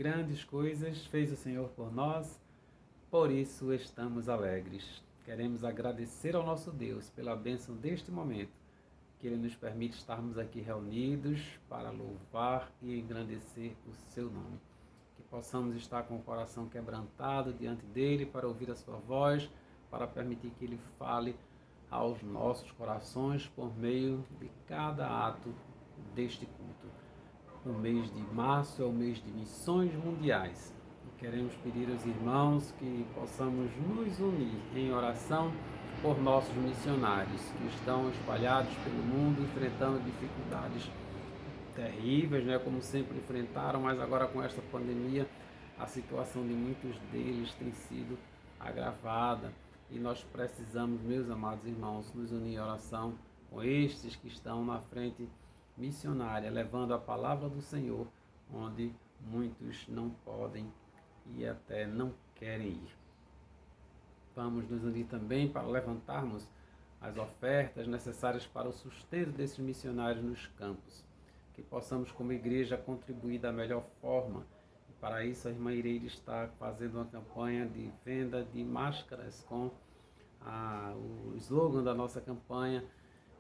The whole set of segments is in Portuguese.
grandes coisas fez o Senhor por nós, por isso estamos alegres. Queremos agradecer ao nosso Deus pela bênção deste momento, que Ele nos permite estarmos aqui reunidos para louvar e engrandecer o Seu nome. Que possamos estar com o coração quebrantado diante dEle para ouvir a Sua voz, para permitir que Ele fale aos nossos corações por meio de cada ato deste culto. O mês de março é o mês de missões mundiais. E queremos pedir aos irmãos que possamos nos unir em oração por nossos missionários que estão espalhados pelo mundo, enfrentando dificuldades terríveis, né, como sempre enfrentaram, mas agora com esta pandemia a situação de muitos deles tem sido agravada e nós precisamos, meus amados irmãos, nos unir em oração com estes que estão na frente missionária, levando a palavra do Senhor, onde muitos não podem e até não querem ir. Vamos nos unir também para levantarmos as ofertas necessárias para o sustento desses missionários nos campos, que possamos como igreja contribuir da melhor forma. E para isso a irmã Ireide está fazendo uma campanha de venda de máscaras com o slogan da nossa campanha,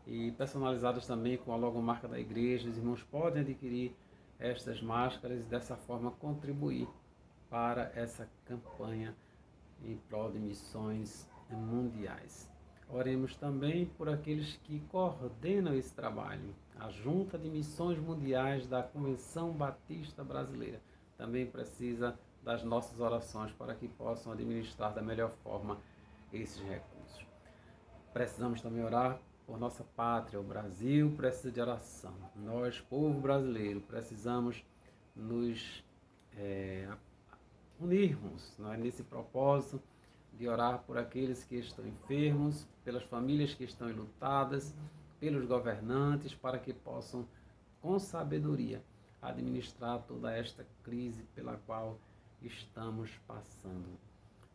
e personalizadas também com a logomarca da igreja. Os irmãos podem adquirir estas máscaras e dessa forma contribuir para essa campanha em prol de missões mundiais. Oremos também por aqueles que coordenam esse trabalho. A Junta de Missões Mundiais da Convenção Batista Brasileira também precisa das nossas orações para que possam administrar da melhor forma esses recursos. Precisamos também orar por nossa pátria. O Brasil precisa de oração. Nós, povo brasileiro, precisamos nos unirmos, não é, nesse propósito de orar por aqueles que estão enfermos, pelas famílias que estão enlutadas, pelos governantes, para que possam, com sabedoria, administrar toda esta crise pela qual estamos passando.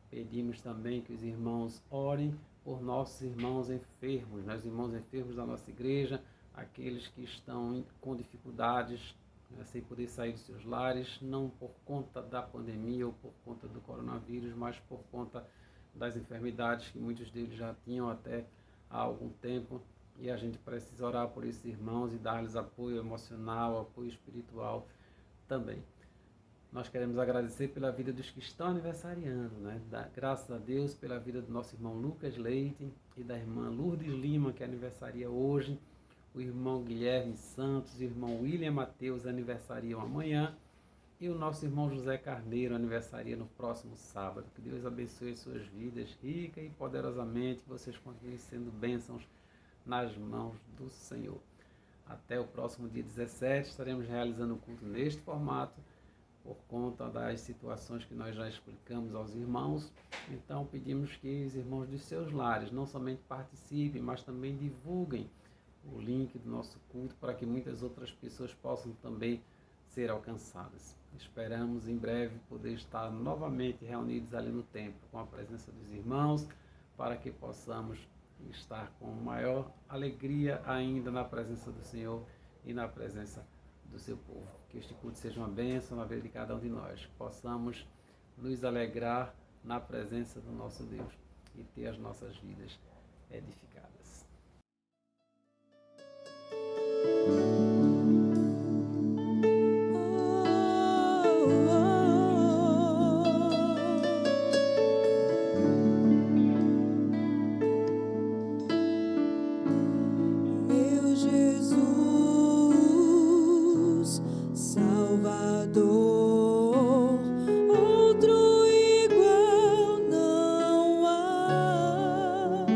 Pedimos também que os irmãos orem por nossos irmãos enfermos, os irmãos enfermos da nossa igreja, aqueles que estão com dificuldades, sem poder sair dos seus lares, não por conta da pandemia ou por conta do coronavírus, mas por conta das enfermidades que muitos deles já tinham até há algum tempo, e a gente precisa orar por esses irmãos e dar-lhes apoio emocional, apoio espiritual também. Nós queremos agradecer pela vida dos que estão aniversariando, né? Graças a Deus pela vida do nosso irmão Lucas Leite e da irmã Lourdes Lima, que aniversaria hoje, o irmão Guilherme Santos, o irmão William Mateus aniversariam amanhã, e o nosso irmão José Carneiro aniversaria no próximo sábado. Que Deus abençoe suas vidas rica e poderosamente, que vocês continuem sendo bênçãos nas mãos do Senhor. Até o próximo dia 17 estaremos realizando o culto neste formato, por conta das situações que nós já explicamos aos irmãos. Então pedimos que os irmãos dos seus lares não somente participem, mas também divulguem o link do nosso culto para que muitas outras pessoas possam também ser alcançadas. Esperamos em breve poder estar novamente reunidos ali no templo com a presença dos irmãos, para que possamos estar com maior alegria ainda na presença do Senhor e na presença do seu povo. Que este culto seja uma bênção na vida de cada um de nós, que possamos nos alegrar na presença do nosso Deus e ter as nossas vidas edificadas. Outro igual não há.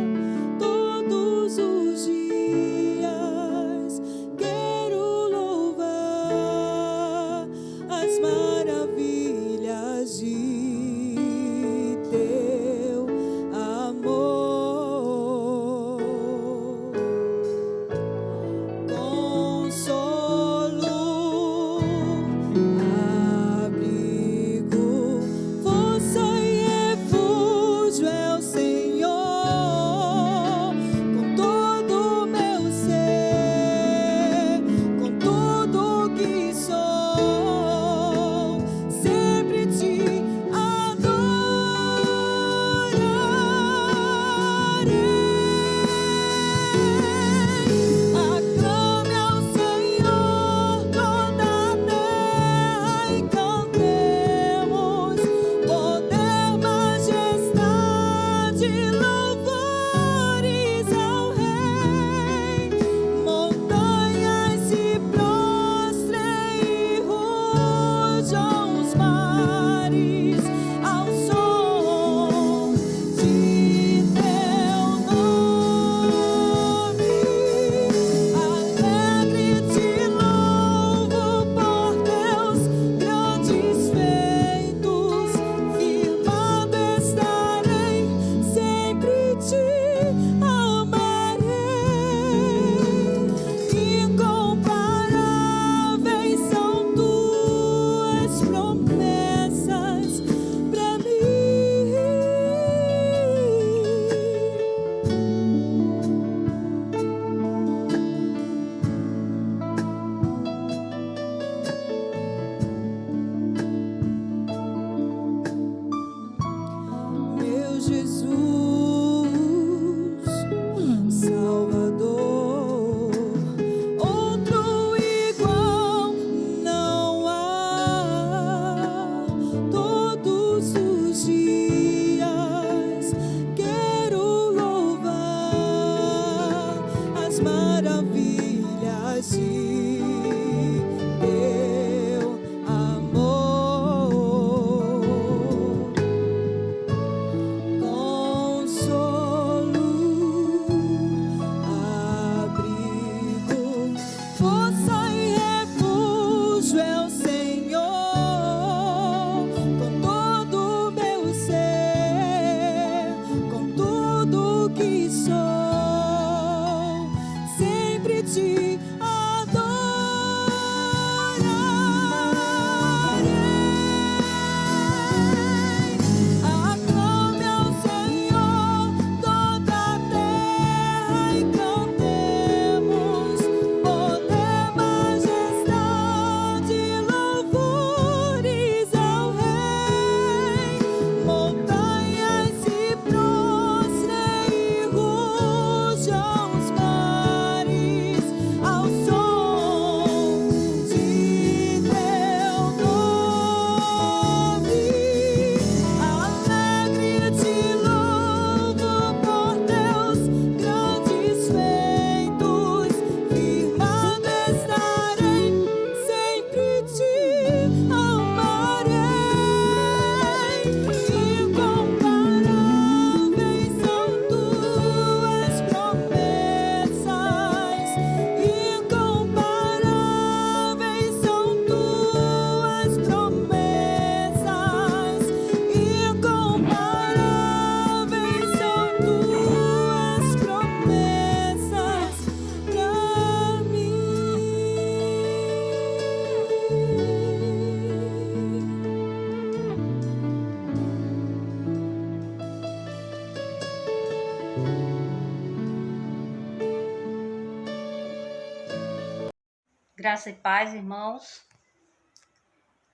Graça e paz, irmãos.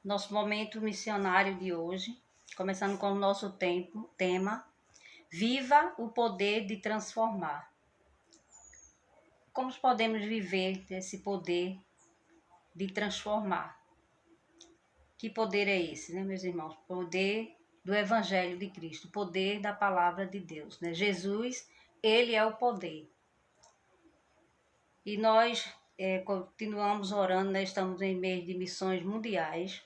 Nosso momento missionário de hoje, começando com o nosso tema, Viva o poder de transformar. Como podemos viver esse poder de transformar? Que poder é esse, né, meus irmãos? Poder do Evangelho de Cristo, poder da palavra de Deus, né? Jesus, ele é o poder. E nós continuamos orando, né? Estamos em mês de missões mundiais.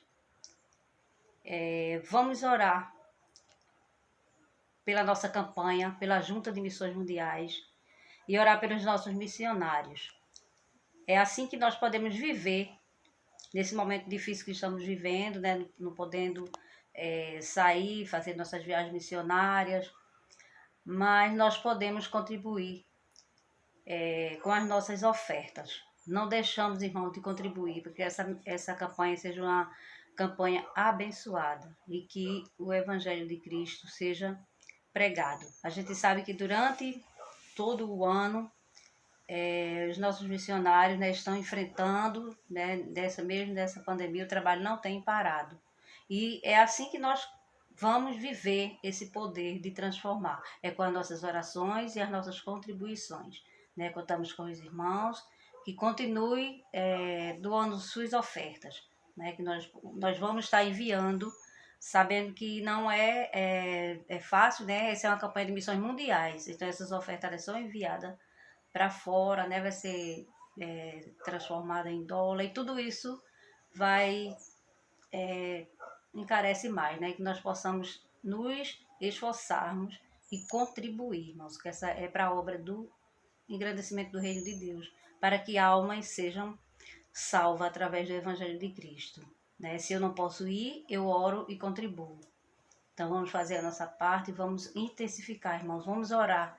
Vamos orar pela nossa campanha, pela Junta de Missões Mundiais e orar pelos nossos missionários. É assim que nós podemos viver nesse momento difícil que estamos vivendo, né? Não podendo sair, fazer nossas viagens missionárias, mas nós podemos contribuir com as nossas ofertas. Não deixamos, irmão, de contribuir, porque essa campanha seja uma campanha abençoada e que o Evangelho de Cristo seja pregado. A gente sabe que durante todo o ano os nossos missionários, né, estão enfrentando, né, dessa pandemia, o trabalho não tem parado. E é assim que nós vamos viver esse poder de transformar. É com as nossas orações e as nossas contribuições. Né? Contamos com os irmãos que continue doando suas ofertas, né? Que nós vamos estar enviando, sabendo que não é fácil, né? Essa é uma campanha de missões mundiais, então essas ofertas são enviadas para fora, né? Vai ser transformada em dólar e tudo isso vai encarece mais, né? Que nós possamos nos esforçarmos e contribuir, irmãos, que essa é para a obra do engrandecimento do reino de Deus, para que almas sejam salvas através do Evangelho de Cristo. Né? Se eu não posso ir, eu oro e contribuo. Então vamos fazer a nossa parte e vamos intensificar, irmãos. Vamos orar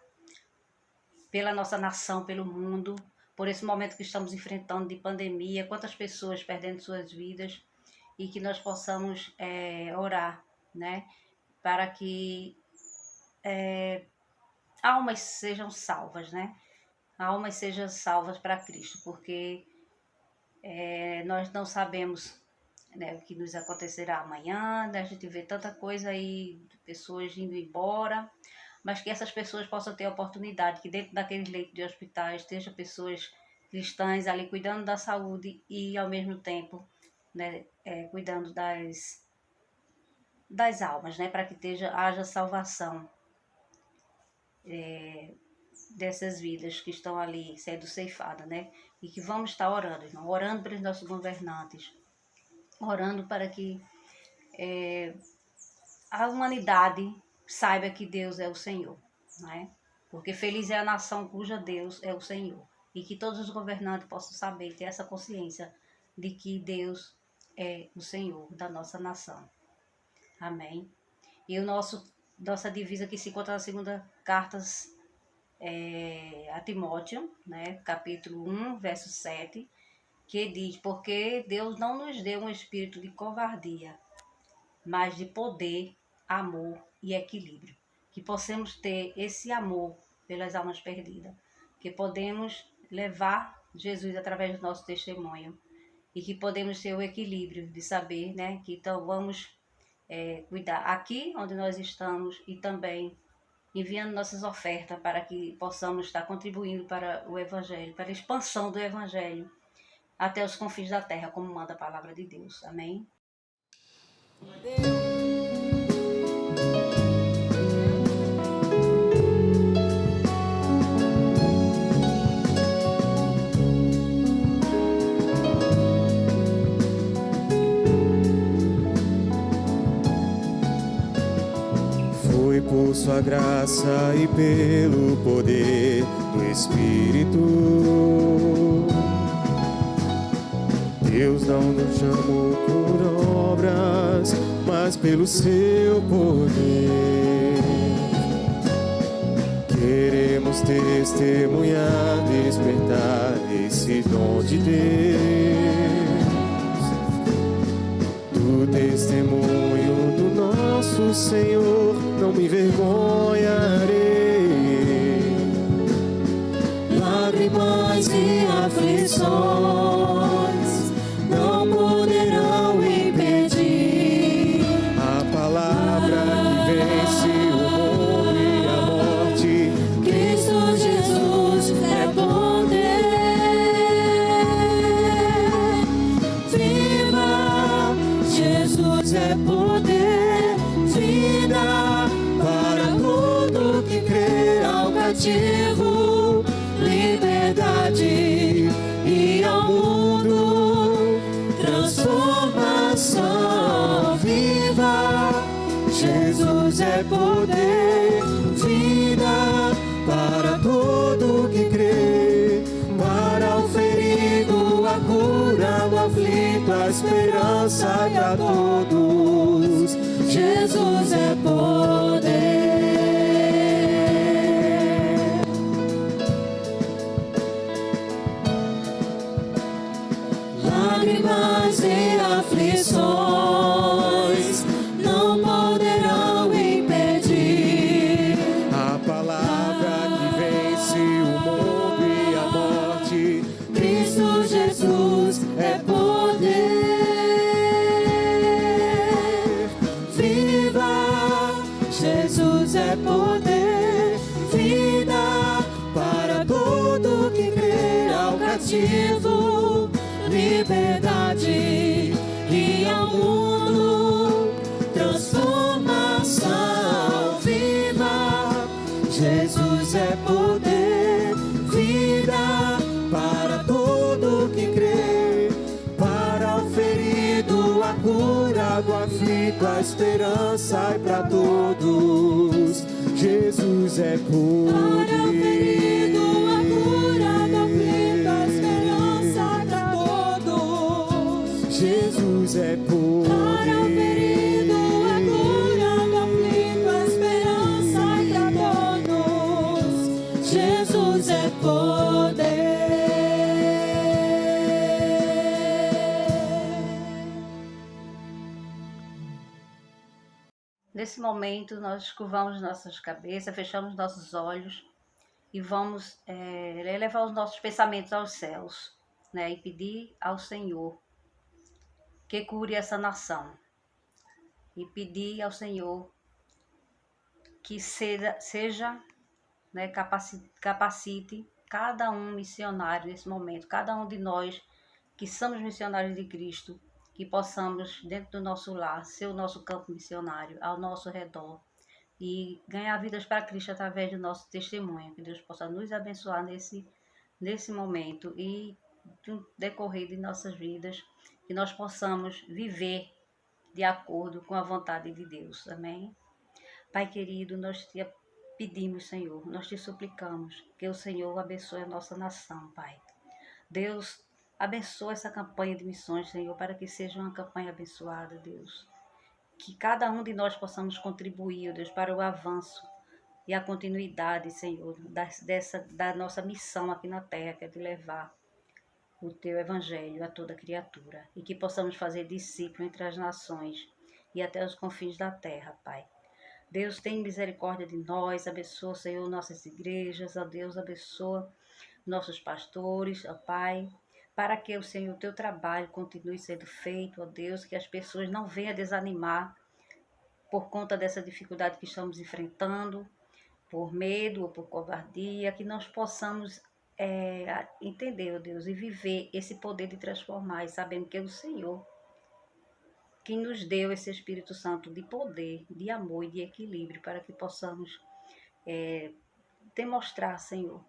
pela nossa nação, pelo mundo, por esse momento que estamos enfrentando de pandemia, quantas pessoas perdendo suas vidas, e que nós possamos orar, né, para que almas sejam salvas, né, almas sejam salvas para Cristo, porque nós não sabemos, né, o que nos acontecerá amanhã, né, a gente vê tanta coisa aí, pessoas indo embora, mas que essas pessoas possam ter a oportunidade, que dentro daqueles leitos de hospitais estejam pessoas cristãs ali cuidando da saúde e ao mesmo tempo, né, cuidando das almas, né, para que haja salvação dessas vidas que estão ali sendo ceifadas, né, e que vamos estar orando, irmão, orando pelos nossos governantes, orando para que a humanidade saiba que Deus é o Senhor, né? Porque feliz é a nação cuja Deus é o Senhor. E que todos os governantes possam saber, ter essa consciência de que Deus é o Senhor da nossa nação. Amém? E nossa divisa que se encontra na segunda carta a Timóteo, né? Capítulo 1, verso 7, que diz: porque Deus não nos deu um espírito de covardia, mas de poder, amor e equilíbrio. Que possamos ter esse amor pelas almas perdidas. Que podemos levar Jesus através do nosso testemunho. E que podemos ter o equilíbrio de saber, né, que então vamos cuidar aqui onde nós estamos e também enviando nossas ofertas para que possamos estar contribuindo para o Evangelho, para a expansão do Evangelho até os confins da terra, como manda a palavra de Deus. Amém? Foi por sua graça e pelo poder do Espírito. Deus não nos chamou por obras, mas pelo seu poder. Queremos testemunhar, despertar esse dom de Deus. Do testemunho do nosso Senhor não me envergonharei. Lágrimas e aflições não poderão impedir a palavra que vence o mundo e a morte. Cristo Jesus é poder. Viva! Jesus é poder. Vida para todo que crê. Ao cativo liberdade e ao mundo transformação. Viva! Jesus é poder, vida para todo que crê, para o ferido a cura, do aflito a esperança para todos. Jesus é poder. Lágrimas e aflições não poderão impedir a palavra que vence o mundo e a morte. Cristo Jesus é poder. Viva! Jesus é poder. Vida para todo que crê. Ao cativo liberdade e ao mundo transformação. Viva! Jesus é poder, vida para todo que crê, para o ferido a cura, do aflito a esperança e para todos. Jesus é poder. Para o ferido a cura, do aflito a esperança para todos. Jesus é poder. Para o ferido a cura, do aflito a esperança para todos. Jesus é poder. nesse momento, nós curvamos nossas cabeças, fechamos nossos olhos e vamos elevar os nossos pensamentos aos céus, né? E pedir ao Senhor que cure essa nação. E pedir ao Senhor que seja né, capacite cada um missionário nesse momento, cada um de nós que somos missionários de Cristo, que possamos, dentro do nosso lar, ser o nosso campo missionário, ao nosso redor, e ganhar vidas para Cristo através do nosso testemunho. Que Deus possa nos abençoar nesse momento e no decorrer de nossas vidas, que nós possamos viver de acordo com a vontade de Deus. Amém? Pai querido, nós te pedimos, Senhor, nós te suplicamos que o Senhor abençoe a nossa nação, Pai. Deus, abençoa essa campanha de missões, Senhor, para que seja uma campanha abençoada, Deus. Que cada um de nós possamos contribuir, Deus, para o avanço e a continuidade, Senhor, da nossa missão aqui na terra, que é de levar o teu evangelho a toda criatura. E que possamos fazer discípulo entre as nações e até os confins da terra, Pai. Deus, tem misericórdia de nós, abençoa, Senhor, nossas igrejas, ó Deus, abençoa nossos pastores, ó Pai, para que, Senhor, o teu trabalho continue sendo feito, ó Deus, que as pessoas não venham desanimar por conta dessa dificuldade que estamos enfrentando, por medo ou por covardia, que nós possamos entender, ó Deus, e viver esse poder de transformar, e sabendo que é o Senhor que nos deu esse Espírito Santo de poder, de amor e de equilíbrio, para que possamos demonstrar, Senhor,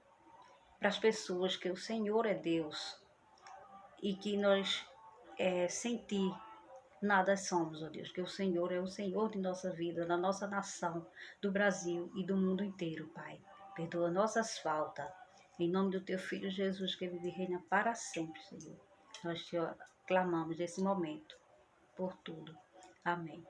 para as pessoas que o Senhor é Deus e que nós, sem Ti, nada somos, ó Deus, que o Senhor é o Senhor de nossa vida, da nossa nação, do Brasil e do mundo inteiro, Pai. Perdoa nossas faltas, em nome do Teu Filho Jesus, que vive e reina para sempre, Senhor. Nós Te clamamos nesse momento, por tudo. Amém.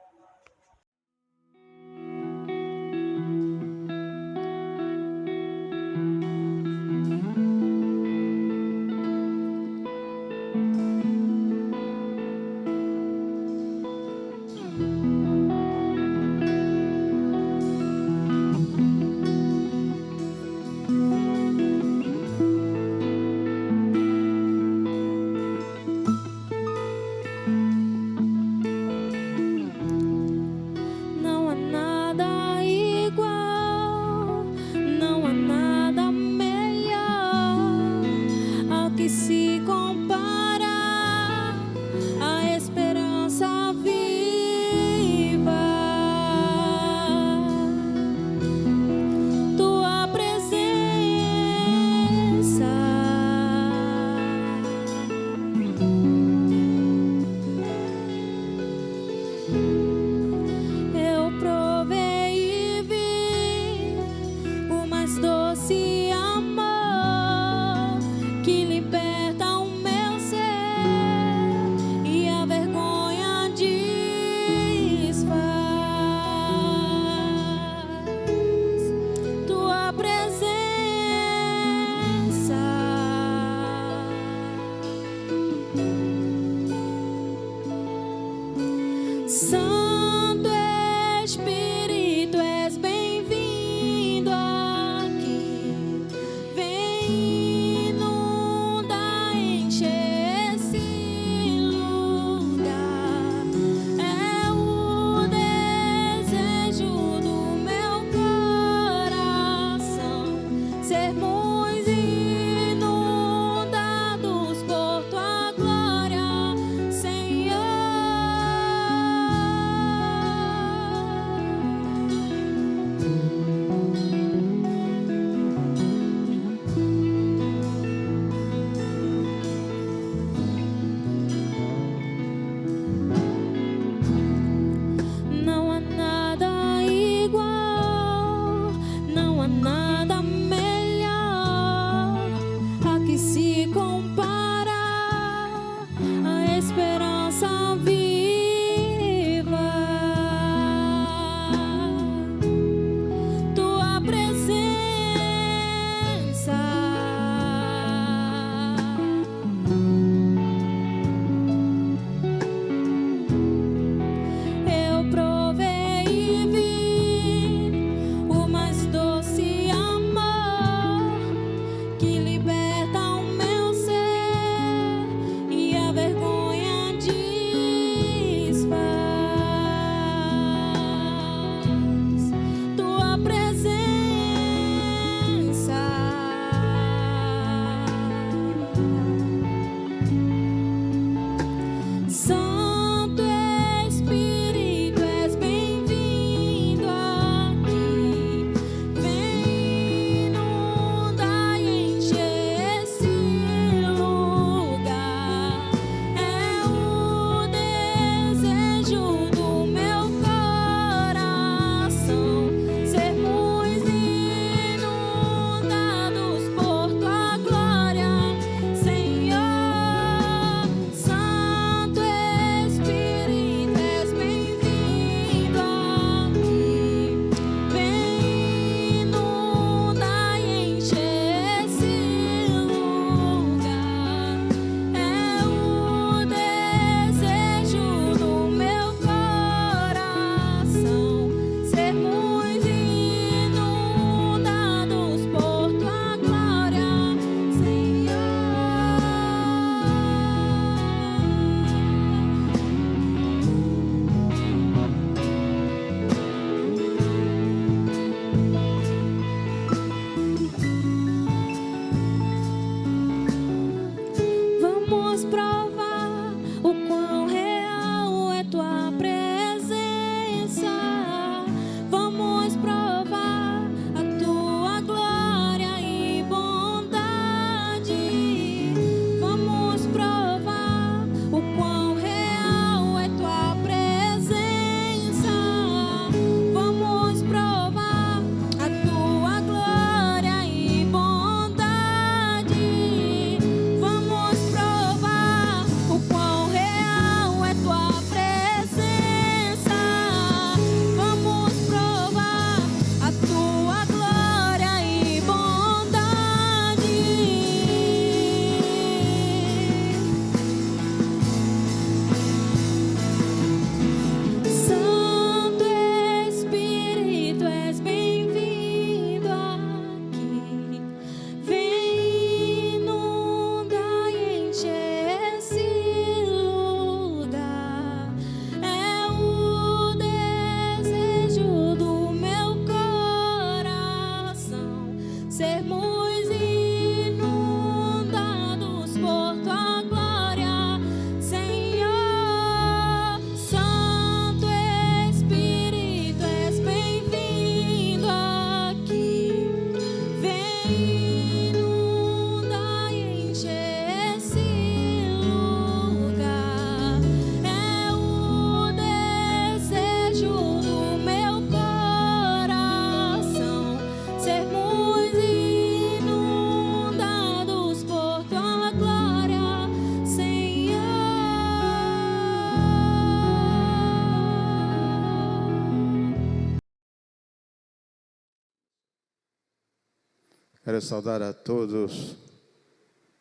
Quero saudar a todos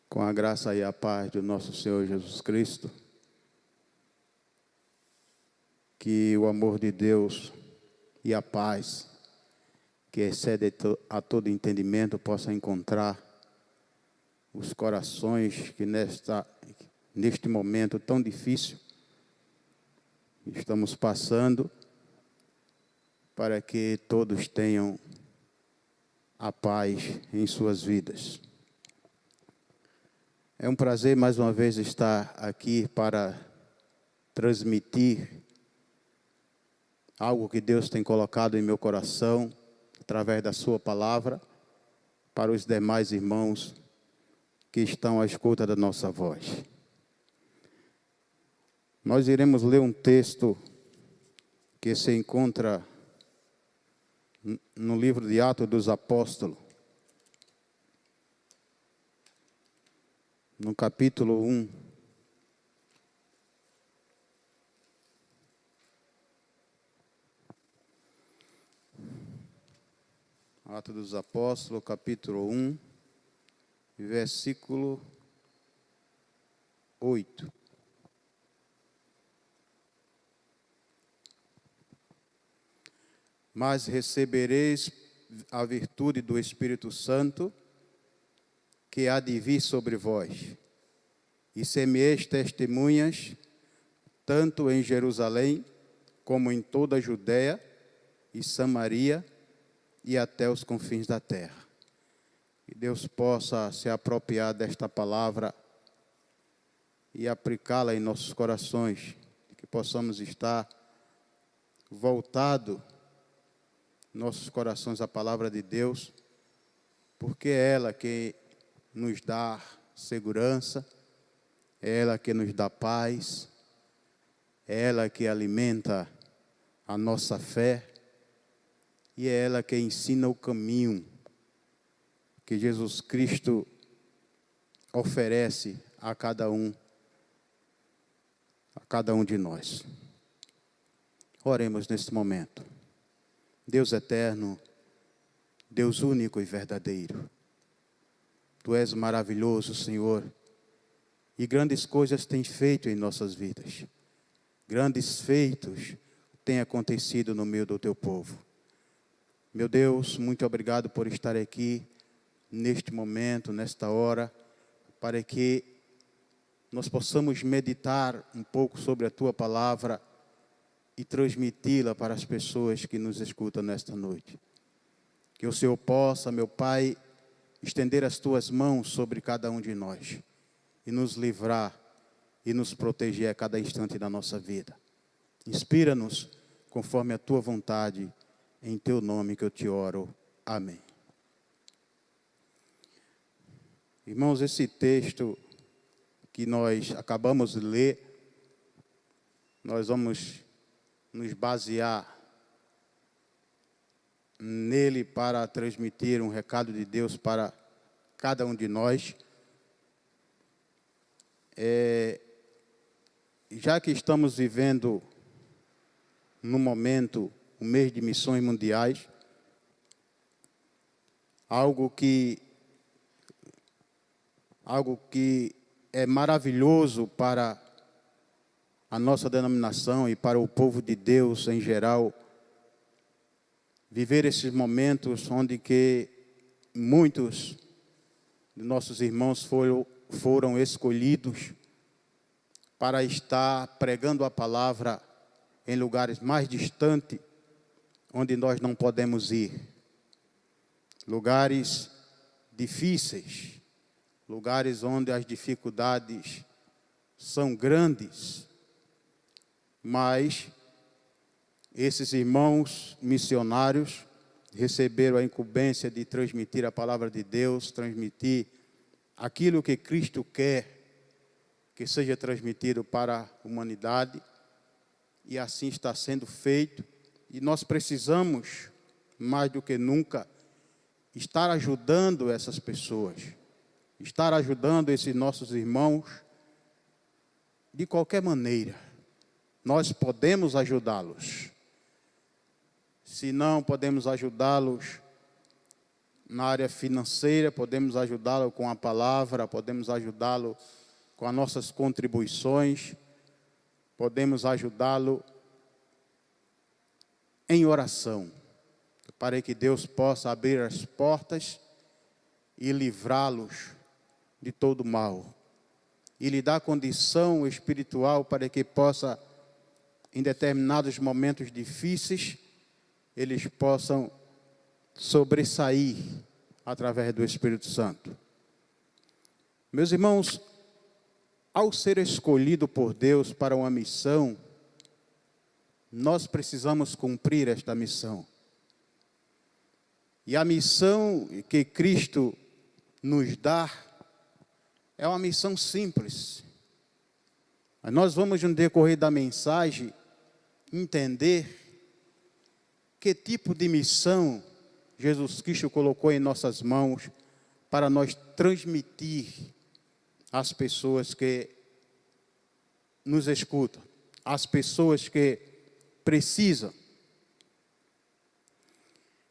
com a graça e a paz do nosso Senhor Jesus Cristo. Que o amor de Deus e a paz, que excede a todo entendimento, possa encontrar os corações que neste momento tão difícil estamos passando, para que todos tenham a paz em suas vidas. É um prazer mais uma vez estar aqui para transmitir algo que Deus tem colocado em meu coração, através da sua palavra, para os demais irmãos que estão à escuta da nossa voz. Nós iremos ler um texto que se encontra no livro de Atos dos Apóstolos, no capítulo 1. Atos dos Apóstolos, capítulo 1, versículo 8. Mas recebereis a virtude do Espírito Santo, que há de vir sobre vós, e semeis testemunhas, tanto em Jerusalém, como em toda a Judéia e Samaria, e até os confins da terra. Que Deus possa se apropriar desta palavra e aplicá-la em nossos corações, que possamos estar voltados nossos corações à palavra de Deus, porque é ela que nos dá segurança, é ela que nos dá paz, é ela que alimenta a nossa fé, e é ela que ensina o caminho que Jesus Cristo oferece a cada um de nós. Oremos neste momento. Deus eterno, Deus único e verdadeiro, Tu és maravilhoso, Senhor, e grandes coisas tens feito em nossas vidas. Grandes feitos têm acontecido no meio do Teu povo. Meu Deus, muito obrigado por estar aqui neste momento, nesta hora, para que nós possamos meditar um pouco sobre a Tua palavra e transmiti-la para as pessoas que nos escutam nesta noite. Que o Senhor possa, meu Pai, estender as Tuas mãos sobre cada um de nós e nos livrar e nos proteger a cada instante da nossa vida. Inspira-nos conforme a Tua vontade, em Teu nome que eu te oro. Amém. Irmãos, esse texto que nós acabamos de ler, nós vamos nos basear nele para transmitir um recado de Deus para cada um de nós. Já que estamos vivendo no momento o mês de missões mundiais, algo que é maravilhoso para a nossa denominação e para o povo de Deus em geral, viver esses momentos onde que muitos de nossos irmãos foram escolhidos para estar pregando a palavra em lugares mais distantes, onde nós não podemos ir. Lugares difíceis, lugares onde as dificuldades são grandes, mas esses irmãos missionários receberam a incumbência de transmitir a palavra de Deus, transmitir aquilo que Cristo quer que seja transmitido para a humanidade, e assim está sendo feito. E nós precisamos, mais do que nunca, estar ajudando essas pessoas, estar ajudando esses nossos irmãos de qualquer maneira. Nós podemos ajudá-los. Se não podemos ajudá-los na área financeira, podemos ajudá-lo com a palavra, podemos ajudá-lo com as nossas contribuições, podemos ajudá-lo em oração, para que Deus possa abrir as portas e livrá-los de todo mal, e lhe dar condição espiritual para que possa, em determinados momentos difíceis, eles possam sobressair através do Espírito Santo. Meus irmãos, ao ser escolhido por Deus para uma missão, nós precisamos cumprir esta missão. E a missão que Cristo nos dá é uma missão simples. Mas nós vamos, no decorrer da mensagem, entender que tipo de missão Jesus Cristo colocou em nossas mãos para nós transmitir às pessoas que nos escutam, às pessoas que precisam.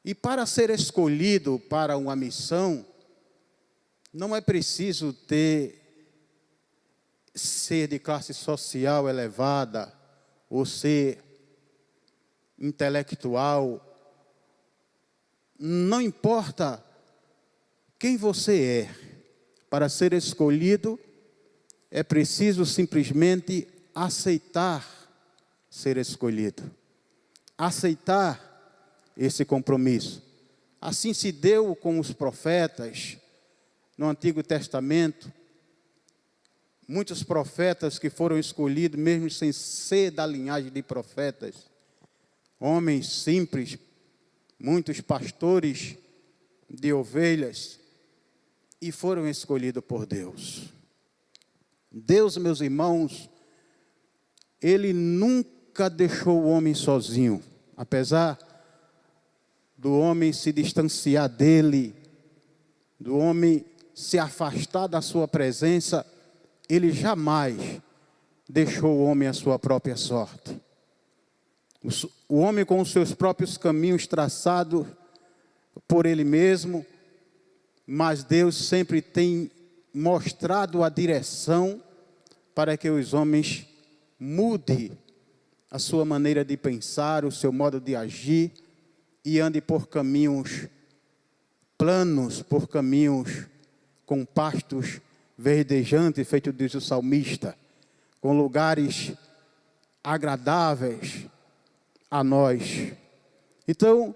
E para ser escolhido para uma missão, não é preciso ser de classe social elevada, ou ser intelectual. Não importa quem você é, para ser escolhido, é preciso simplesmente aceitar ser escolhido, aceitar esse compromisso. Assim se deu com os profetas no Antigo Testamento. Muitos profetas que foram escolhidos, mesmo sem ser da linhagem de profetas, homens simples, muitos pastores de ovelhas, e foram escolhidos por Deus. Deus, meus irmãos, Ele nunca deixou o homem sozinho, apesar do homem se distanciar dele, do homem se afastar da sua presença, Ele jamais deixou o homem à sua própria sorte. O homem com os seus próprios caminhos traçados por ele mesmo, mas Deus sempre tem mostrado a direção para que os homens mudem a sua maneira de pensar, o seu modo de agir, e ande por caminhos planos, por caminhos com pastos verdejantes, feito diz o salmista, com lugares agradáveis a nós. Então,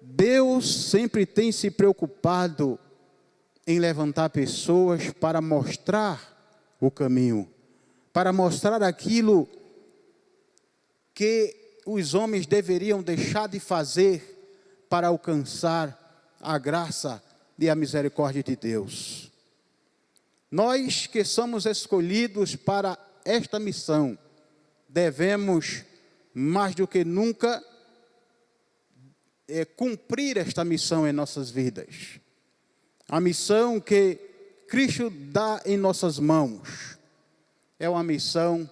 Deus sempre tem se preocupado em levantar pessoas para mostrar o caminho, para mostrar aquilo que os homens deveriam deixar de fazer para alcançar a graça e a misericórdia de Deus. Nós que somos escolhidos para esta missão, devemos, mais do que nunca, cumprir esta missão em nossas vidas. A missão que Cristo dá em nossas mãos é uma missão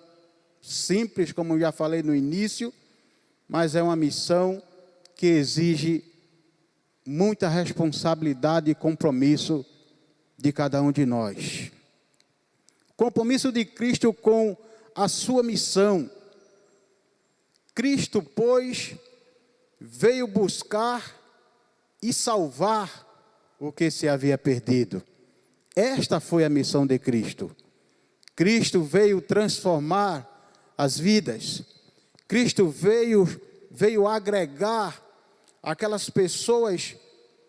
simples, como já falei no início, mas é uma missão que exige muita responsabilidade e compromisso de cada um de nós. Compromisso de Cristo com a sua missão. Cristo, pois, veio buscar e salvar o que se havia perdido. Esta foi a missão de Cristo. Cristo veio transformar as vidas. Cristo veio agregar aquelas pessoas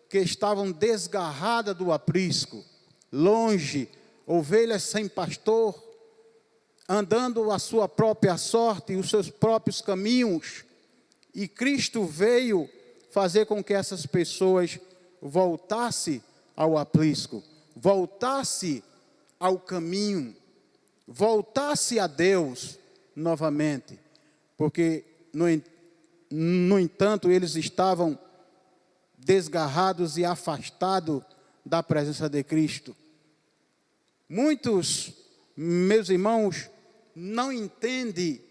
que estavam desgarradas do aprisco, longe, ovelhas sem pastor, andando a sua própria sorte e os seus próprios caminhos. E Cristo veio fazer com que essas pessoas voltassem ao aprisco, voltassem ao caminho, voltassem a Deus novamente, porque no entanto eles estavam desgarrados e afastados da presença de Cristo. Muitos, meus irmãos, não entendem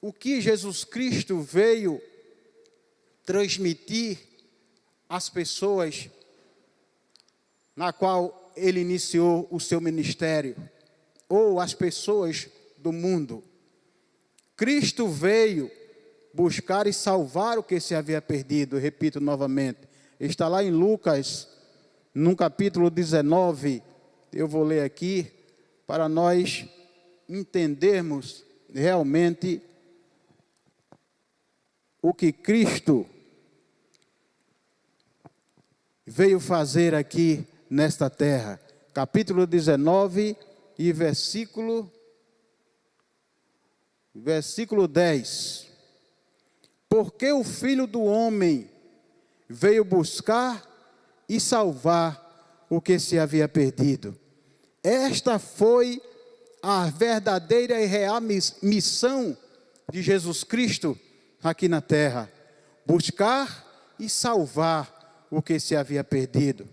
o que Jesus Cristo veio transmitir às pessoas na qual ele iniciou o seu ministério, ou as pessoas do mundo. Cristo veio buscar e salvar o que se havia perdido. Repito novamente, está lá em Lucas, no capítulo 19, eu vou ler aqui, para nós entendermos realmente o que Cristo veio fazer aqui nesta terra. Capítulo 19 e versículo 10. Porque o Filho do Homem veio buscar e salvar o que se havia perdido. Esta foi a verdadeira e real missão de Jesus Cristo aqui na terra: buscar e salvar o que se havia perdido.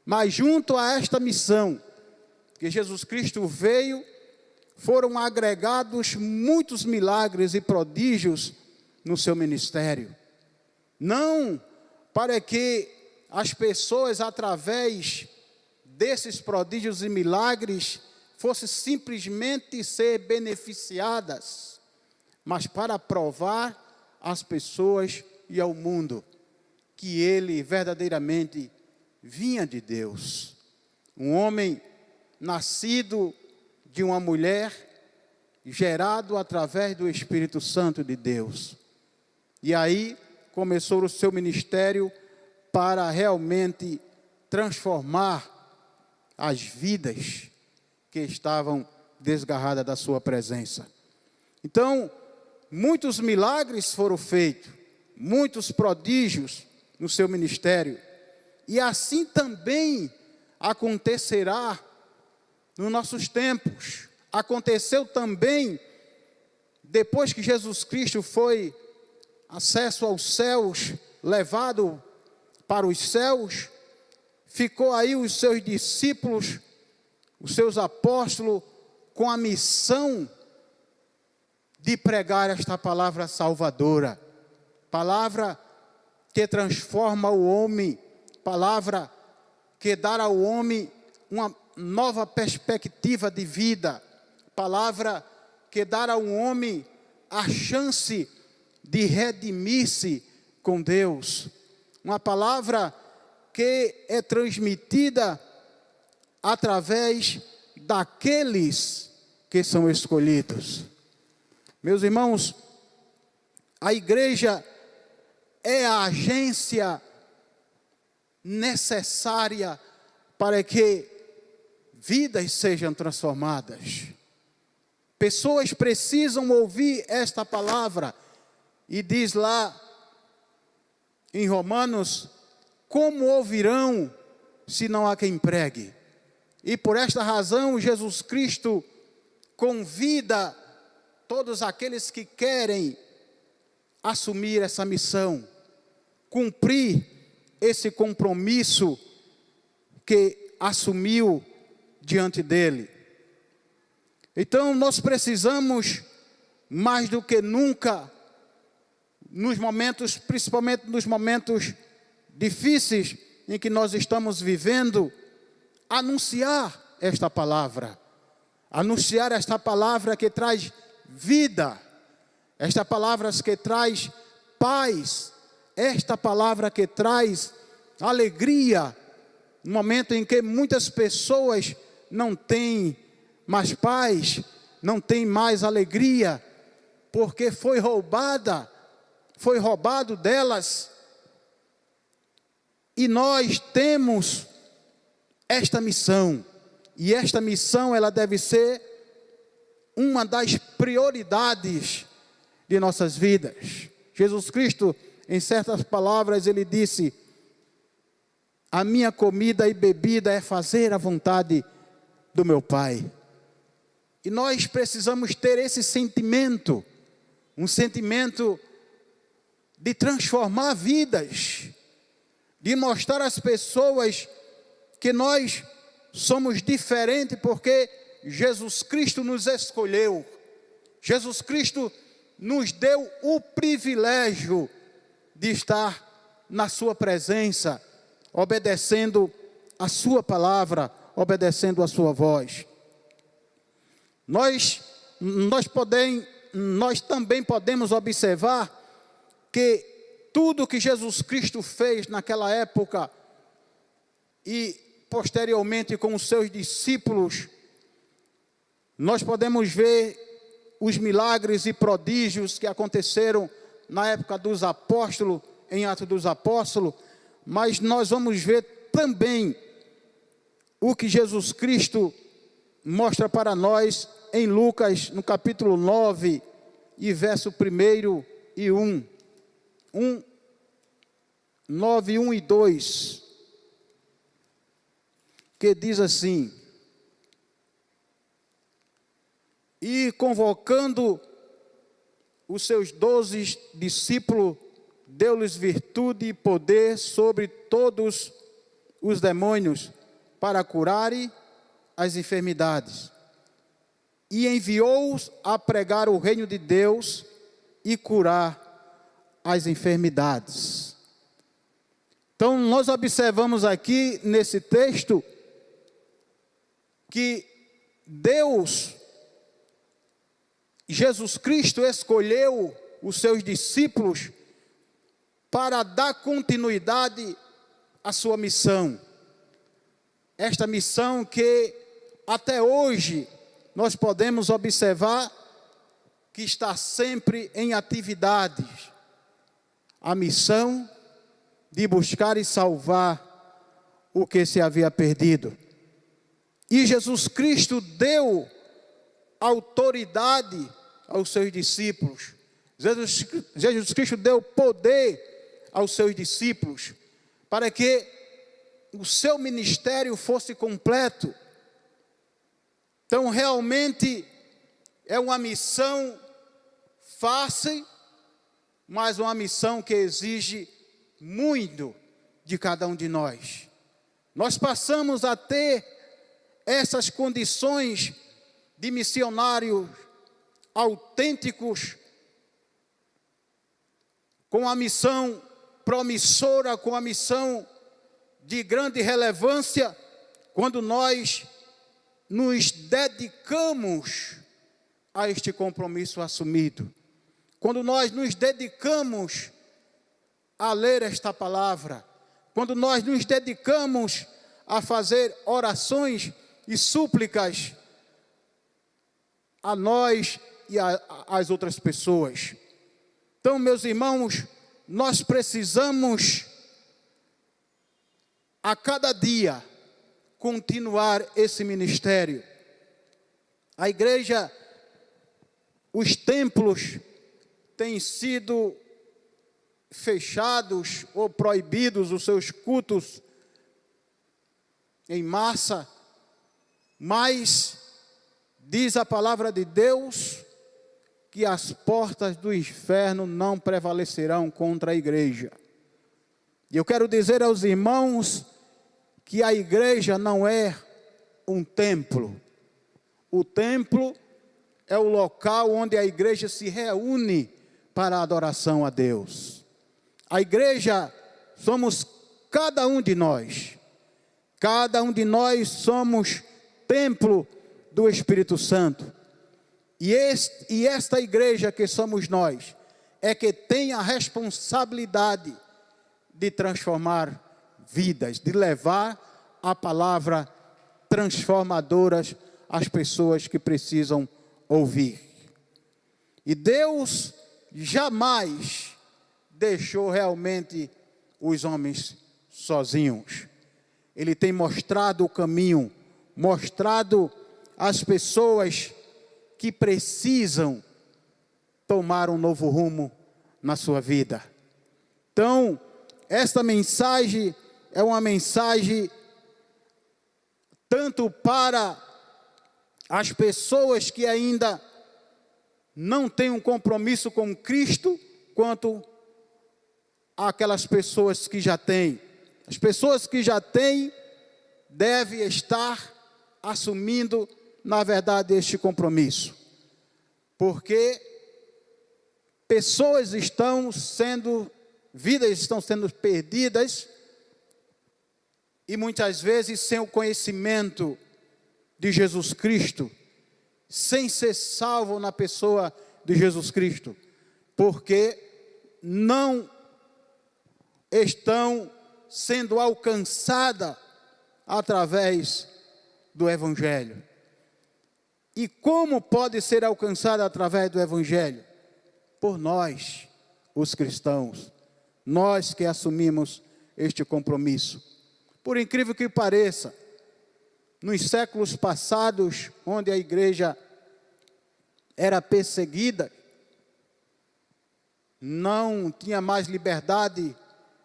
Mas junto a esta missão que Jesus Cristo veio, foram agregados muitos milagres e prodígios no seu ministério. Não para que as pessoas, através desses prodígios e milagres, fossem simplesmente ser beneficiadas, mas para provar às pessoas e ao mundo que ele verdadeiramente vinha de Deus. Um homem nascido de uma mulher, gerado através do Espírito Santo de Deus. E aí começou o seu ministério para realmente transformar as vidas que estavam desgarradas da sua presença. Então, muitos milagres foram feitos, muitos prodígios no seu ministério. E assim também acontecerá nos nossos tempos. Aconteceu também depois que Jesus Cristo foi acesso aos céus, levado para os céus, ficou aí os seus discípulos, os seus apóstolos, com a missão de pregar esta palavra salvadora, palavra que transforma o homem, palavra que dá ao homem uma nova perspectiva de vida, palavra que dá ao homem a chance de redimir-se com Deus, uma palavra que é transmitida através daqueles que são escolhidos. Meus irmãos, a igreja é a agência necessária para que vidas sejam transformadas. Pessoas precisam ouvir esta palavra. E diz lá em Romanos: como ouvirão se não há quem pregue? E por esta razão Jesus Cristo convida todos aqueles que querem assumir essa missão, cumprir esse compromisso que assumiu diante dele. Então nós precisamos, mais do que nunca, nos momentos, principalmente nos momentos difíceis em que nós estamos vivendo, anunciar esta palavra. Anunciar esta palavra que traz vida, esta palavra que traz paz, esta palavra que traz alegria, no momento em que muitas pessoas não têm mais paz, não têm mais alegria, porque foi roubado delas. E nós temos esta missão, e esta missão ela deve ser uma das prioridades de nossas vidas. Jesus Cristo, em certas palavras, ele disse: a minha comida e bebida é fazer a vontade do meu Pai. E nós precisamos ter esse sentimento, um sentimento de transformar vidas, de mostrar às pessoas que nós somos diferentes porque Jesus Cristo nos escolheu. Jesus Cristo nos deu o privilégio de estar na sua presença, obedecendo a sua palavra, obedecendo a sua voz. Nós também podemos observar que tudo que Jesus Cristo fez naquela época e posteriormente com os seus discípulos, nós podemos ver os milagres e prodígios que aconteceram na época dos apóstolos, em Atos dos Apóstolos, mas nós vamos ver também o que Jesus Cristo mostra para nós em Lucas, no capítulo 9, e verso 1 e 1. 9, 1 e 2, que diz assim: e convocando os seus 12 discípulos, deu-lhes virtude e poder sobre todos os demônios, para curarem as enfermidades. E enviou-os a pregar o reino de Deus e curar as enfermidades. Então, nós observamos aqui nesse texto que Deus, Jesus Cristo, escolheu os seus discípulos para dar continuidade à sua missão. Esta missão que até hoje nós podemos observar que está sempre em atividades. A missão de buscar e salvar o que se havia perdido. E Jesus Cristo deu autoridade aos seus discípulos. Jesus Cristo deu poder aos seus discípulos para que o seu ministério fosse completo. Então, realmente, é uma missão fácil, mas uma missão que exige muito de cada um de nós. Nós passamos a ter essas condições de missionários autênticos, com a missão promissora, com a missão de grande relevância, quando nós nos dedicamos a este compromisso assumido. Quando nós nos dedicamos a ler esta palavra, quando nós nos dedicamos a fazer orações e súplicas a nós e às outras pessoas. Então, meus irmãos, nós precisamos a cada dia continuar esse ministério. A igreja, os templos têm sido fechados ou proibidos os seus cultos em massa, mas diz a palavra de Deus que as portas do inferno não prevalecerão contra a igreja. E eu quero dizer aos irmãos que a igreja não é um templo. O templo é o local onde a igreja se reúne para a adoração a Deus. A igreja somos cada um de nós. Cada um de nós somos templo do Espírito Santo. E esta igreja que somos nós, é que tem a responsabilidade de transformar vidas, de levar a palavra transformadora às pessoas que precisam ouvir. E Deus jamais deixou realmente os homens sozinhos. Ele tem mostrado o caminho, mostrado às pessoas que precisam tomar um novo rumo na sua vida. Então, esta mensagem é uma mensagem tanto para as pessoas que ainda não têm um compromisso com Cristo, quanto aquelas pessoas que já têm. As pessoas que já têm devem estar assumindo, na verdade, este compromisso. Porque pessoas vidas estão sendo perdidas e muitas vezes sem o conhecimento de Jesus Cristo, sem ser salvo na pessoa de Jesus Cristo, porque não estão sendo alcançadas através do Evangelho. E como pode ser alcançada através do Evangelho? Por nós, os cristãos, nós que assumimos este compromisso. Por incrível que pareça, nos séculos passados, onde a igreja era perseguida, não tinha mais liberdade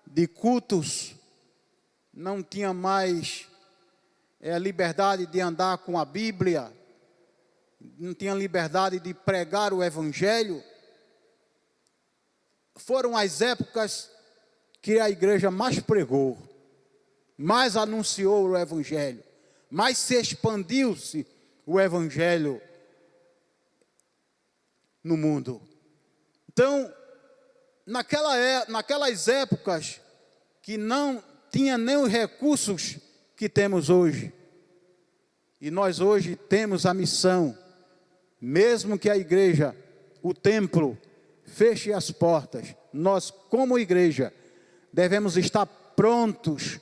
de cultos, não tinha mais liberdade de andar com a Bíblia, não tinha liberdade de pregar o Evangelho. Foram as épocas que a igreja mais pregou, mais anunciou o Evangelho, mais se expandiu-se o Evangelho no mundo. Então, naquelas épocas que não tinha nem os recursos que temos hoje, e nós hoje temos a missão, mesmo que a igreja, o templo, feche as portas, nós como igreja devemos estar prontos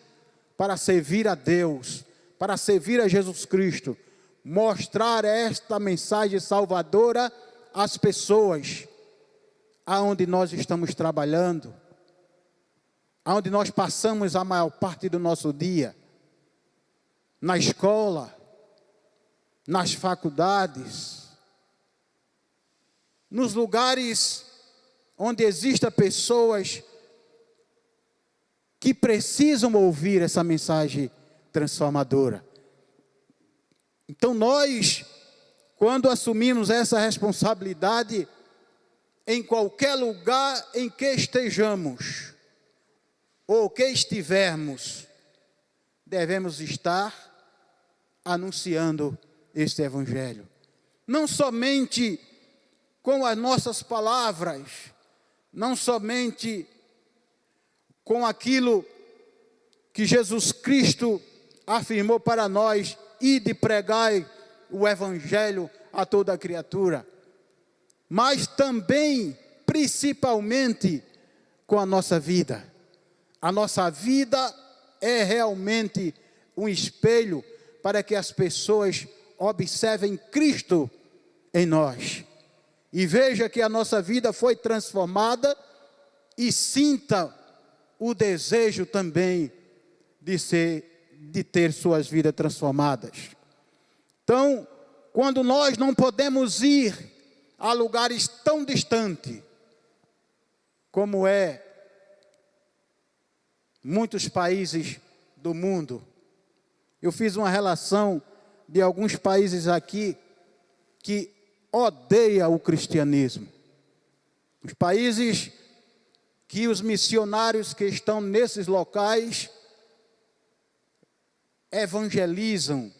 para servir a Deus, para servir a Jesus Cristo, mostrar esta mensagem salvadora às pessoas, aonde nós estamos trabalhando, aonde nós passamos a maior parte do nosso dia, na escola, nas faculdades, nos lugares onde existem pessoas que precisam ouvir essa mensagem transformadora. Então nós, quando assumimos essa responsabilidade, em qualquer lugar em que estejamos, ou que estivermos, devemos estar anunciando este Evangelho. Não somente com as nossas palavras, não somente com aquilo que Jesus Cristo afirmou para nós, ide pregai o Evangelho a toda criatura, mas também, principalmente, com a nossa vida. A nossa vida é realmente um espelho para que as pessoas observem Cristo em nós. E veja que a nossa vida foi transformada e sinta o desejo também de ter suas vidas transformadas. Então, quando nós não podemos ir a lugares tão distantes, como muitos países do mundo, eu fiz uma relação de alguns países aqui que odeiam o cristianismo. Os países que os missionários que estão nesses locais evangelizam,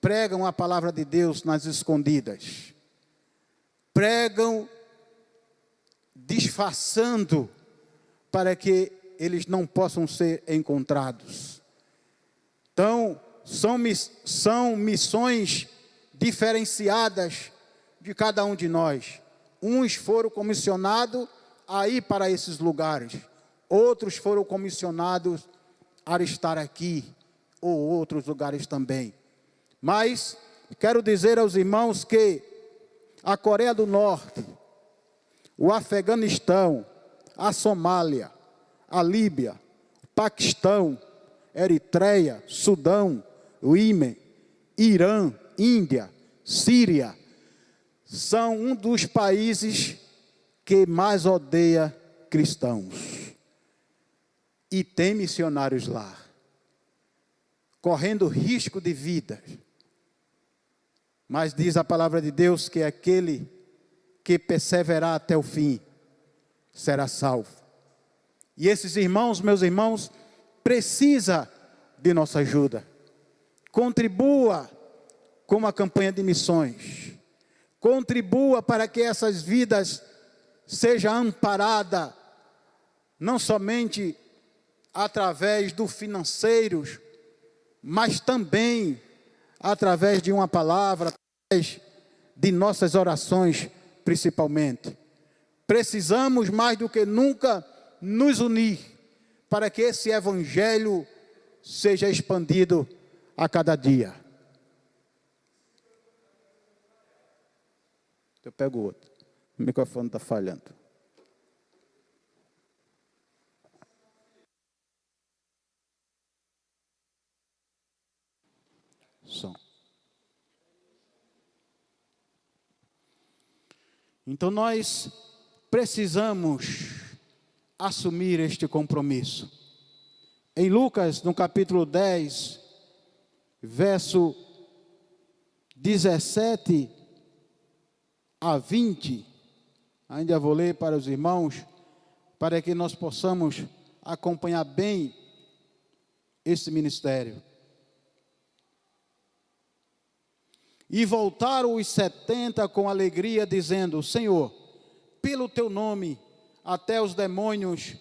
pregam a palavra de Deus nas escondidas, pregam disfarçando para que eles não possam ser encontrados. Então, são missões diferenciadas de cada um de nós. Uns foram comissionados a ir para esses lugares, outros foram comissionados a estar aqui, ou outros lugares também. Mas quero dizer aos irmãos que a Coreia do Norte, o Afeganistão, a Somália, a Líbia, o Paquistão, Eritreia, Sudão, o Iêmen, Irã, Índia, Síria, são um dos países que mais odeia cristãos. E tem missionários lá, correndo risco de vida. Mas diz a palavra de Deus que aquele que perseverar até o fim será salvo. E esses irmãos, meus irmãos, precisa de nossa ajuda. Contribua com a campanha de missões. Contribua para que essas vidas sejam amparadas, não somente através do financeiros, mas também através de uma palavra, através de nossas orações, principalmente. Precisamos mais do que nunca nos unir para que esse evangelho seja expandido a cada dia. Eu pego outro. O microfone está falhando. Som. Então nós precisamos assumir este compromisso. Em Lucas, no capítulo 10, verso 17 a 20, ainda vou ler para os irmãos, para que nós possamos acompanhar bem esse ministério. E voltaram os 70 com alegria, dizendo: Senhor, pelo teu nome, até os demônios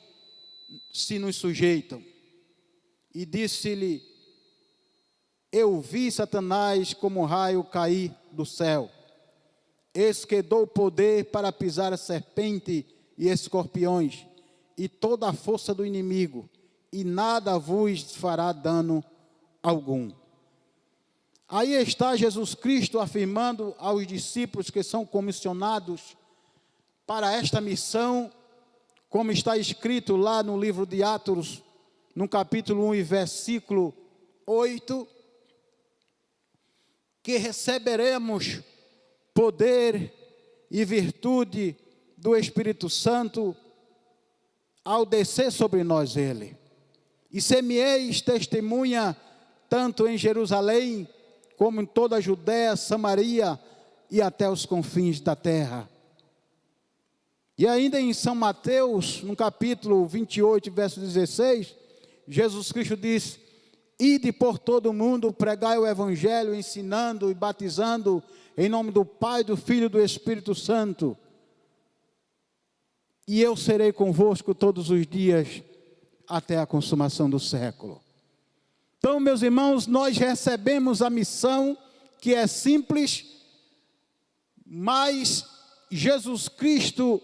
se nos sujeitam. E disse-lhe: eu vi Satanás como um raio cair do céu. Eis que dou poder para pisar a serpente e escorpiões, e toda a força do inimigo, e nada vos fará dano algum. Aí está Jesus Cristo afirmando aos discípulos que são comissionados para esta missão, como está escrito lá no livro de Atos, no capítulo 1 e versículo 8, que receberemos poder e virtude do Espírito Santo ao descer sobre nós ele. E ser-me-eis testemunha tanto em Jerusalém, como em toda a Judéia, Samaria e até os confins da terra. E ainda em São Mateus, no capítulo 28, verso 16, Jesus Cristo diz: ide por todo o mundo, pregai o evangelho, ensinando e batizando em nome do Pai, do Filho e do Espírito Santo. E eu serei convosco todos os dias até a consumação do século. Então, meus irmãos, nós recebemos a missão que é simples, mas Jesus Cristo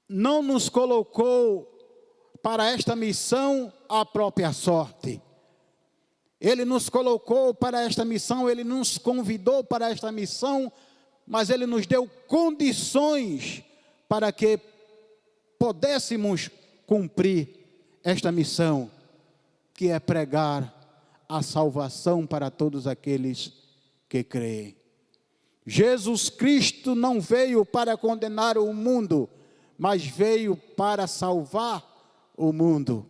não nos colocou para esta missão à própria sorte. Ele nos colocou para esta missão, Ele nos convidou para esta missão, mas Ele nos deu condições para que pudéssemos cumprir esta missão, que é pregar a salvação para todos aqueles que creem. Jesus Cristo não veio para condenar o mundo, mas veio para salvar o mundo.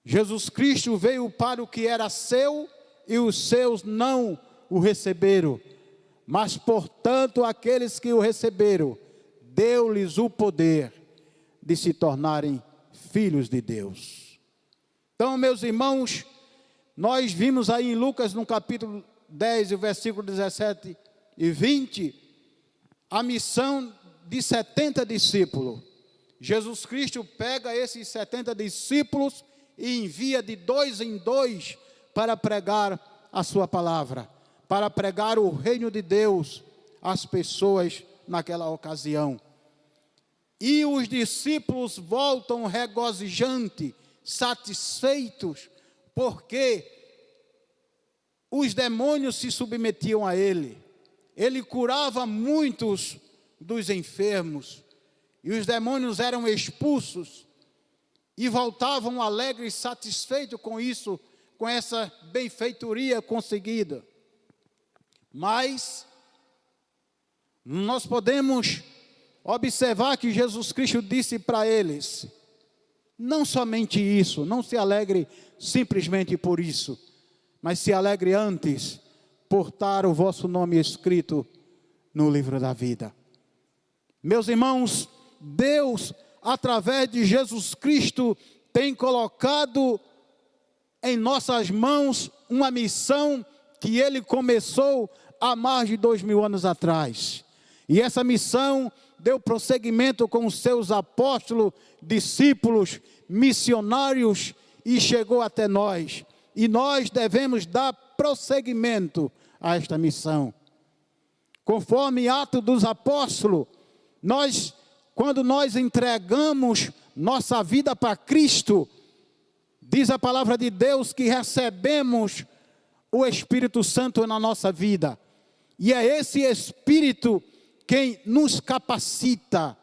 Jesus Cristo veio para o que era seu e os seus não o receberam. Mas, portanto, aqueles que o receberam, deu-lhes o poder de se tornarem filhos de Deus. Então, meus irmãos, nós vimos aí em Lucas, no capítulo 10, versículo 17 e 20, a missão de 70 discípulos. Jesus Cristo pega esses 70 discípulos e envia de 2 em 2 para pregar a sua palavra, para pregar o reino de Deus às pessoas naquela ocasião. E os discípulos voltam regozijantes, satisfeitos, porque os demônios se submetiam a ele. Ele curava muitos dos enfermos, e os demônios eram expulsos, e voltavam alegres e satisfeitos com isso, com essa benfeitoria conseguida. Mas nós podemos observar que Jesus Cristo disse para eles: não somente isso, não se alegre simplesmente por isso, mas se alegre antes por estar o vosso nome escrito no livro da vida. Meus irmãos, Deus, através de Jesus Cristo, tem colocado em nossas mãos uma missão que Ele começou há mais de 2000 anos atrás. E essa missão deu prosseguimento com os seus apóstolos, discípulos, missionários, e chegou até nós. e nós devemos dar prosseguimento a esta missão. Conforme Atos dos Apóstolos, quando nós entregamos nossa vida para Cristo, diz a palavra de Deus que recebemos o Espírito Santo na nossa vida. E é esse Espírito quem nos capacita,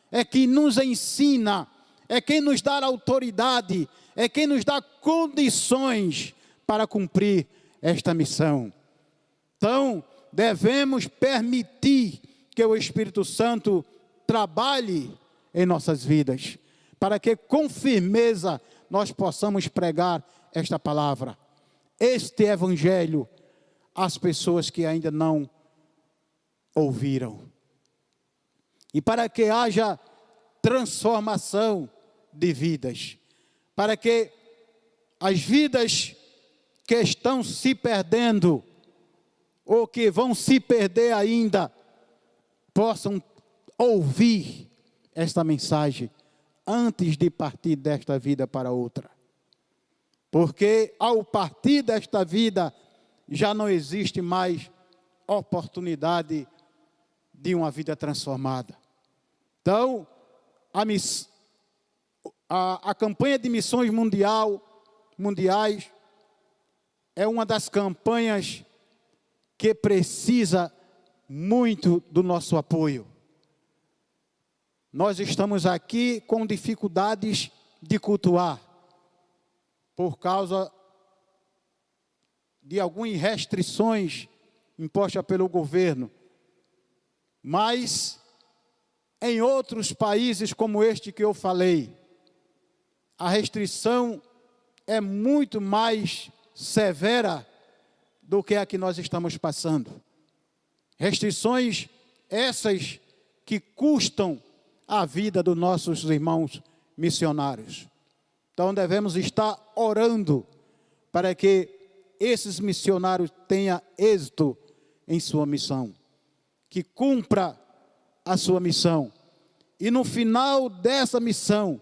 é quem nos ensina, é quem nos dá autoridade, é quem nos dá condições para cumprir esta missão. Então, devemos permitir que o Espírito Santo trabalhe em nossas vidas, para que com firmeza nós possamos pregar esta palavra, este evangelho, às pessoas que ainda não ouviram. E para que haja transformação de vidas, para que as vidas que estão se perdendo, ou que vão se perder ainda, possam ouvir esta mensagem antes de partir desta vida para outra. Porque ao partir desta vida, já não existe mais oportunidade de uma vida transformada. Então, a campanha de missões mundiais é uma das campanhas que precisa muito do nosso apoio. Nós estamos aqui com dificuldades de cultuar, por causa de algumas restrições impostas pelo governo. Mas, em outros países como este que eu falei, a restrição é muito mais severa do que a que nós estamos passando. Restrições essas que custam a vida dos nossos irmãos missionários. Então devemos estar orando para que esses missionários tenham êxito em sua missão, que cumpra a sua missão. E no final dessa missão,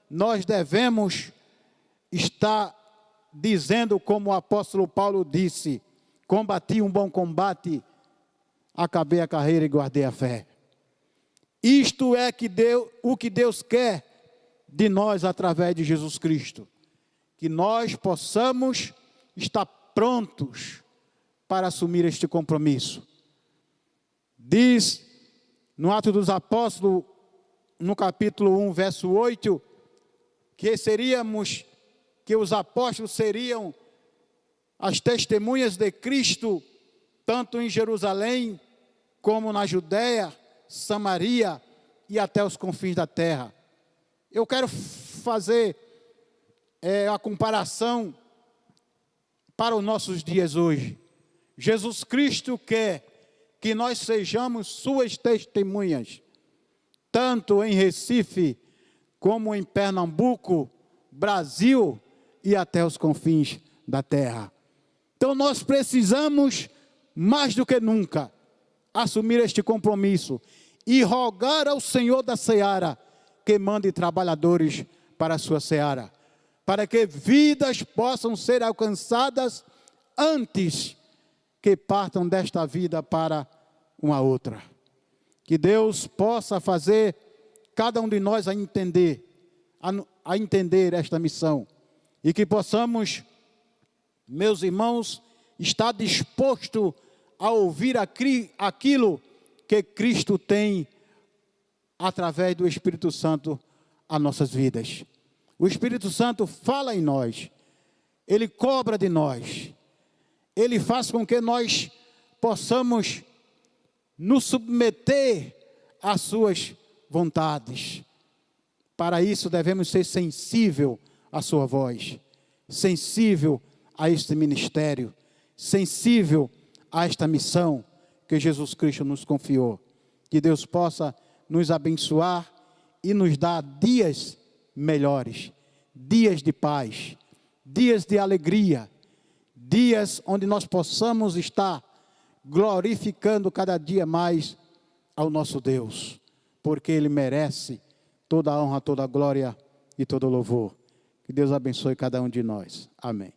nós devemos estar dizendo como o apóstolo Paulo disse: combati um bom combate, acabei a carreira e guardei a fé. Isto é o que Deus quer de nós através de Jesus Cristo. Que nós possamos estar prontos para assumir este compromisso. Diz no Atos dos Apóstolos, no capítulo 1, verso 8, que os apóstolos seriam as testemunhas de Cristo, tanto em Jerusalém, como na Judéia, Samaria e até os confins da terra. Eu quero fazer a comparação para os nossos dias hoje. Jesus Cristo quer que nós sejamos suas testemunhas, tanto em Recife, como em Pernambuco, Brasil e até os confins da terra. Então nós precisamos, mais do que nunca, assumir este compromisso e rogar ao Senhor da seara que mande trabalhadores para a sua seara, para que vidas possam ser alcançadas antes que partam desta vida para uma outra. Que Deus possa fazer cada um de nós a entender esta missão, e que possamos, meus irmãos, estar disposto a ouvir aquilo que Cristo tem através do Espírito Santo a nossas vidas. O Espírito Santo fala em nós, Ele cobra de nós, Ele faz com que nós possamos nos submeter às suas vontades. Para isso devemos ser sensível à sua voz, sensível a este ministério, sensível a esta missão que Jesus Cristo nos confiou. Que Deus possa nos abençoar e nos dar dias melhores, dias de paz, dias de alegria, dias onde nós possamos estar glorificando cada dia mais ao nosso Deus, porque Ele merece toda a honra, toda a glória e todo o louvor. Que Deus abençoe cada um de nós. Amém.